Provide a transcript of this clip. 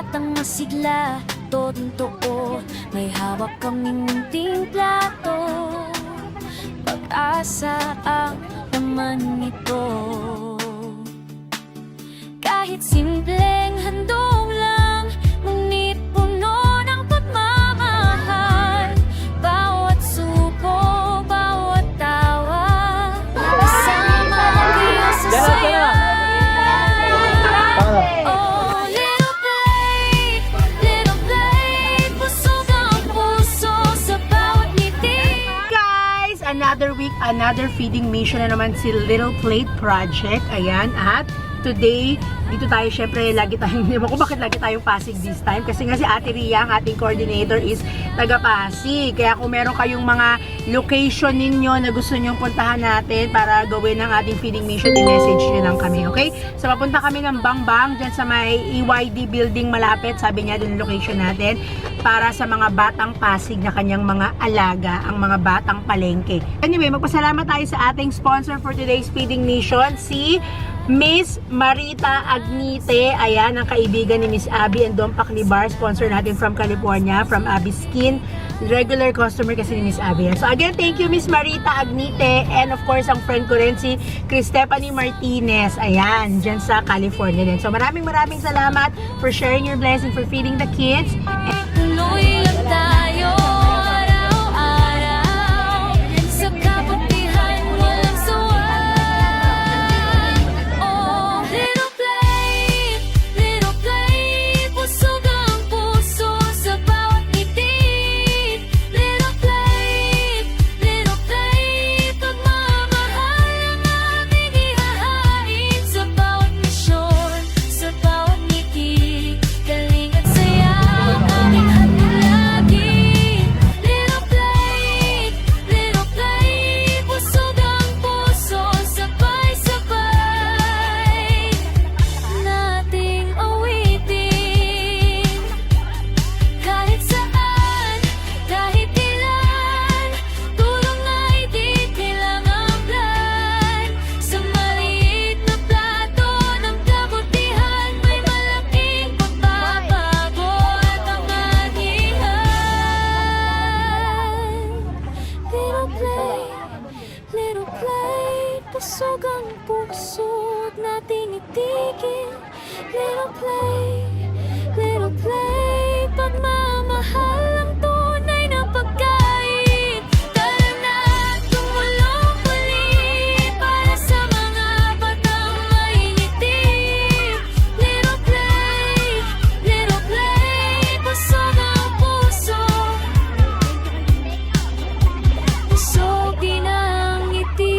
batang masigla, totoo, may hawak kaming munting plato. Pag-asa ang laman nito. Kahit simpleng handog lang, ngunit puno ng pagmamahal. Bawat suko, bawat tawa, kasama ang iyong sasaya. Oh, little plate, busog ang puso sa bawat ngiti. Guys, another week, another feeding mission na naman si Little Plate Project. Ayan, at today, dito tayo, syempre, lagi tayong, hindi ko bakit lagi tayong Pasig this time. Kasi nga si Ate Ria, ang ating coordinator, is taga Pasig. Kaya kung meron kayong mga location ninyo na gusto nyong puntahan natin para gawin ang ating feeding mission, i-message nyo lang kami, okay? So, papunta kami ng Bangbang, dyan sa may EYD building malapit, sabi niya dun yung location natin, para sa mga batang Pasig na kanyang mga alaga, ang mga batang palengke. Anyway, magpasalamat tayo sa ating sponsor for today's feeding mission, si Miss Marita Agnite. Ayan, ang kaibigan ni Miss Abby and Don Paclibar, sponsor natin from California, from Abby Skin. Regular customer kasi ni Miss Abby. So again, thank you Miss Marita Agnite, and of course, ang friend ko rin si Chris Stephanie Martinez. Ayan, dyan sa California din. So maraming salamat for sharing your blessing, for feeding the kids. Tuloy lang tayo araw-araw sa kabutihan, walang sawa. Oh, little plate, busog ang puso sa bawat ngiti. Little plate, pagmamahal ang aming ihahain sa bawat misyon, sa bawat ngiti. Galing at saya ang aming hatulagi. Little plate, busog ang puso, sabay-sabay nating awitin. Kahit saan, kahit ilan, tulong ay di kailangang plan. Sa maliit na plato ng kabutihan, may malaking pagbabago at kamangihan. Little plate, busog ang puso, huwag nating itigil. Little plate, pagmamahal ang tunay na pagkain. Tara na, tumulong muli para sa mga batang maingiti. Little plate, busog ang puso, busog din ang ngiti.